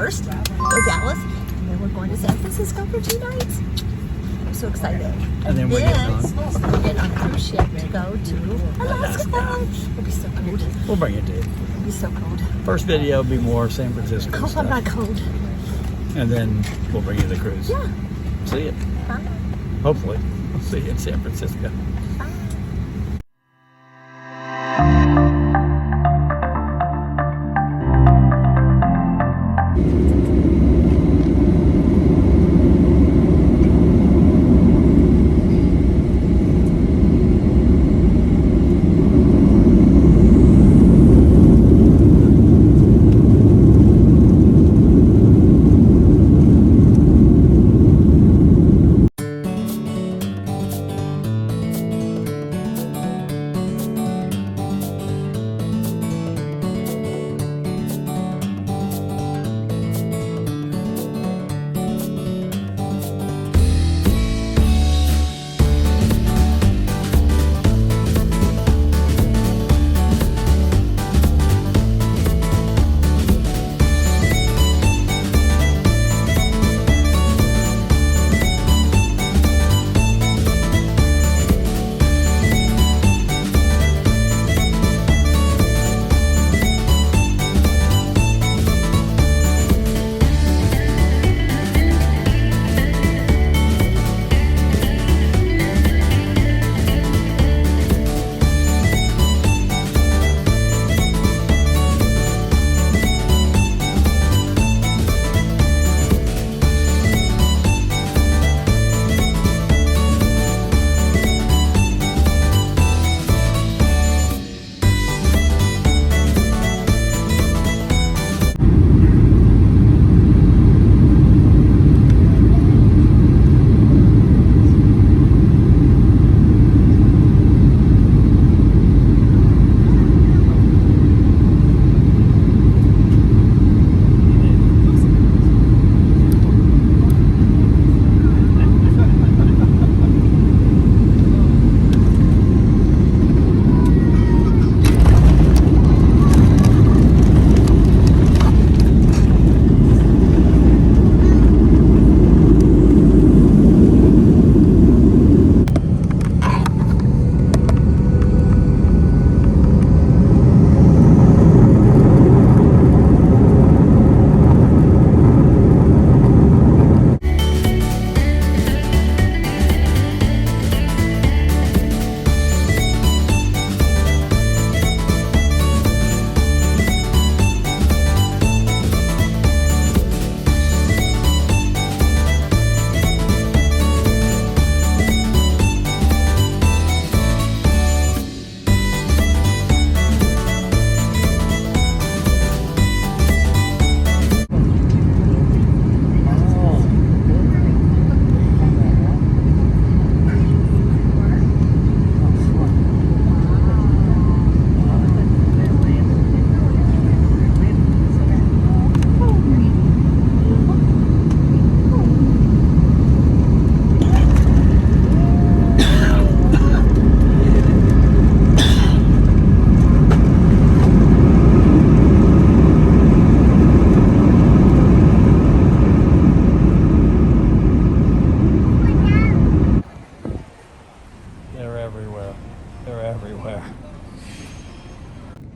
first, go Dallas, and then we're going to San Francisco for 2 nights. I'm so excited. And then we're getting on a cruise ship to go to Alaska. It'll be so cold. We'll bring it to you. It'll be so cold. First video will be more San Francisco I hope stuff. I'm not cold. And then we'll bring you the cruise. Yeah. See you. Bye. Hopefully. We'll see you in San Francisco.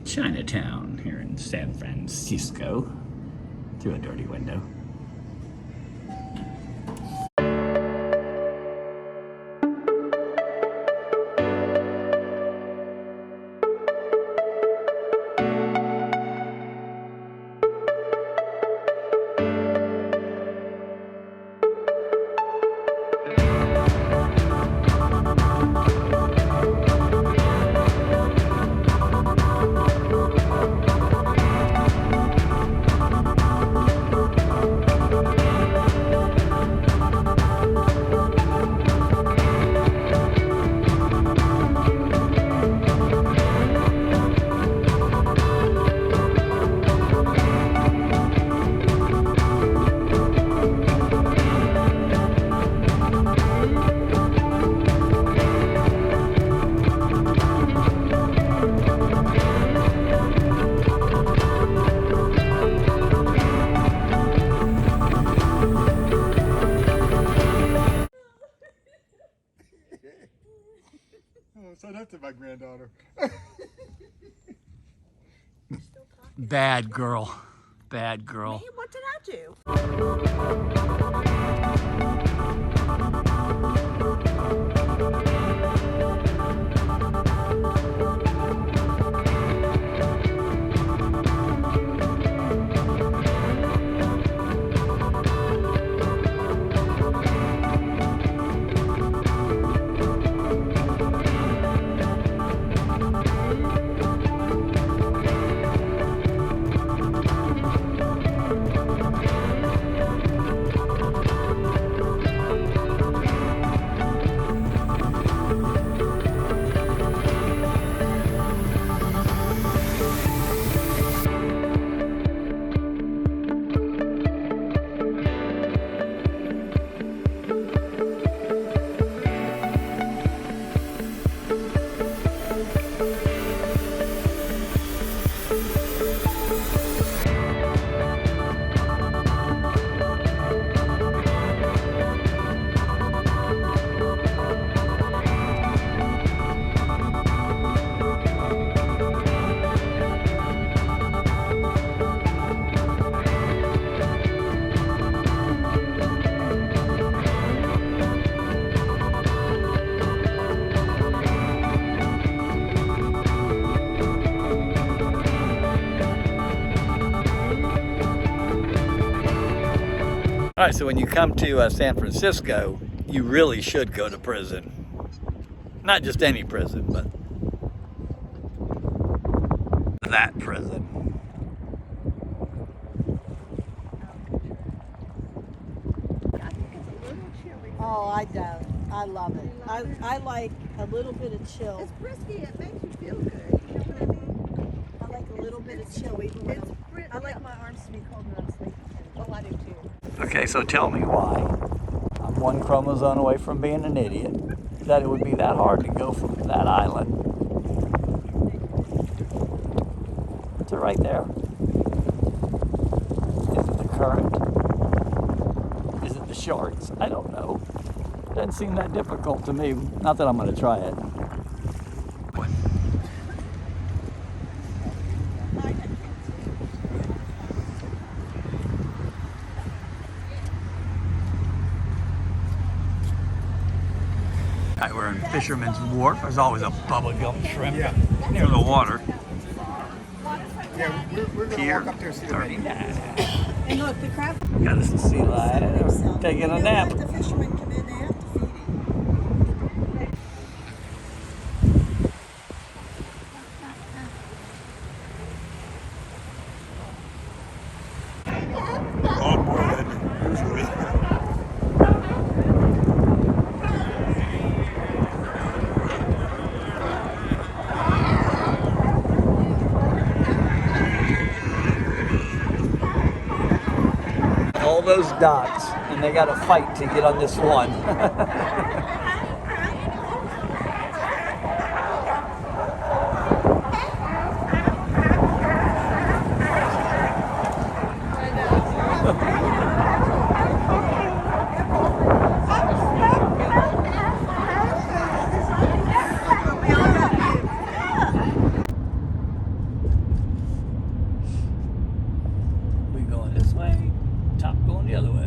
Chinatown here in San Francisco through a dirty window. said that to my granddaughter. Bad girl. Bad girl. Me? What did I do? All right, so when you come to San Francisco, you really should go to prison. Not just any prison, but that prison. Oh, I don't. I love it. I like a little bit of chill. It's frisky. It makes you feel good. You know what I mean? I like a little bit of chill. Even when I like my arms to be cold when I'm sleeping. Oh, I do too. Okay, so tell me why I'm one chromosome away from being an idiot, that it would be that hard to go from that island to right there. Is it the current? Is it the sharks? I don't know. Doesn't seem that difficult to me. Not that I'm going to try it. All right, we're in Fisherman's Wharf. There's always a bubblegum shrimp near the water. Yeah, we're going to walk up there and see the menu. 39. And look, the crab. Got us a sea lion. Taking a nap. Let the fishermen come in. They have to feed him. Oh, more than usually. All those dots, and they got to fight to get on this one. We going this way, top going the other way.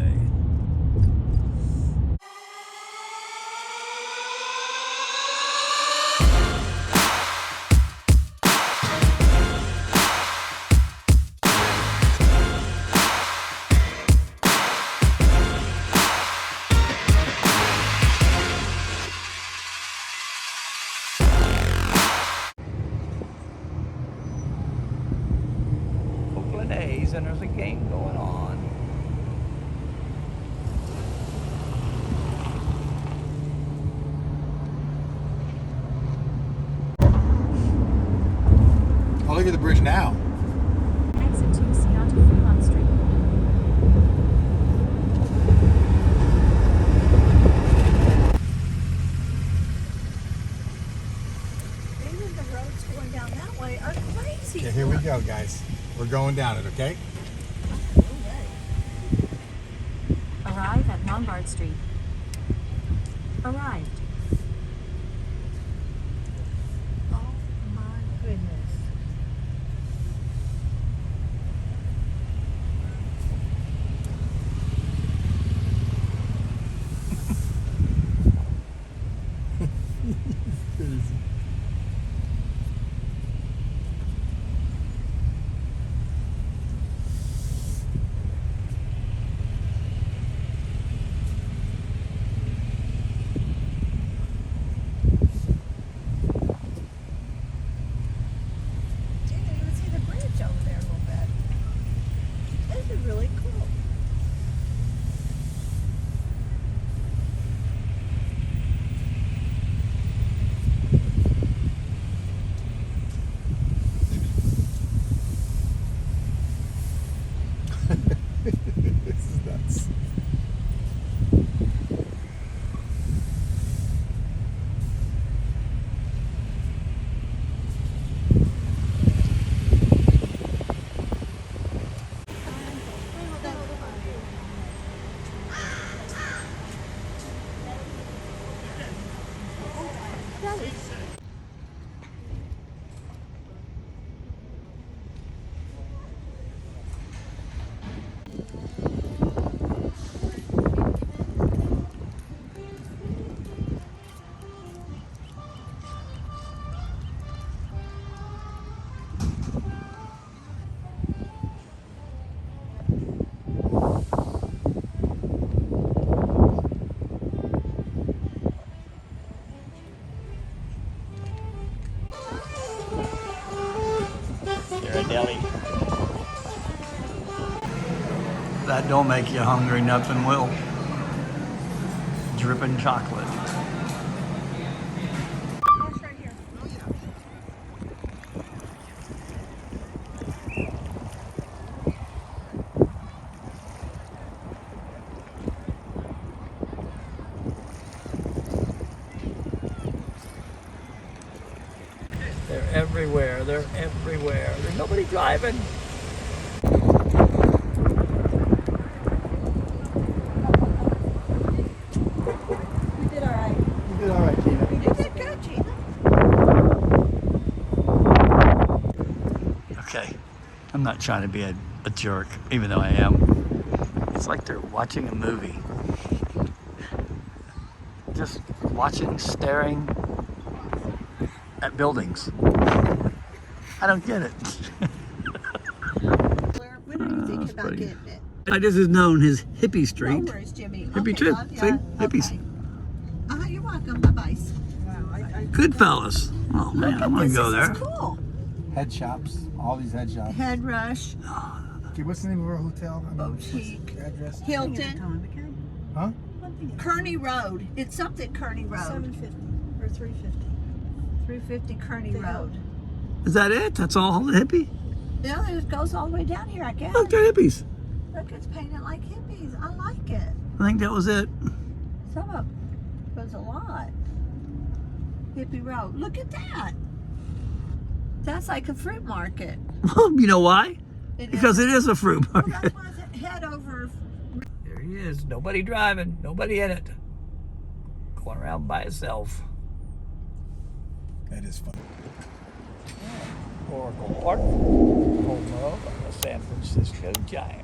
Oakland A's, and there's a game going on. Oh, look at the bridge now. Exit to Seattle Lombard Street. Even the roads going down that way are crazy. Okay, here we go, guys. We're going down it, okay? Arrive at Lombard Street. Arrived. Didn't even see the bridge over there a little bit. This is really cool. This is nuts. Deli. That don't make you hungry, nothing will. Dripping chocolate. They're everywhere. They're everywhere. There's nobody driving. You did all right. You did all right, Gina. You did good, Gina. Okay, I'm not trying to be a jerk, even though I am. It's like they're watching a movie. Just watching, staring at buildings. I don't get it. When are you thinking about pretty- getting it? This is known as Hippie Street. No worries, Jimmy. Hippie Okay, trip, love ya. see? Hippies. Okay. You're welcome. Bye-bye. Wow, Good fellas. Oh man, I want to go there. This is cool. Head shops. All these head shops. Head Rush, Okay, what's the name of our hotel? Boutique. What's the address? Hilton, Huh? Kearney Road. It's something Kearney Road. 750 or 350. 350 Kearney Road. Is that it? That's all the hippie? Yeah, it goes all the way down here, I guess. Look, they're hippies. Look, it's painted like hippies. I like it. I think that was it. Some of it was a lot. Hippie Road. Look at that. That's like a fruit market. You know why? It Because is. it is a fruit Well, market. that's why I said head over. There he is. Nobody driving. Nobody in it. Going around by itself. That is fun. Oracle Park, home of the San Francisco Giants.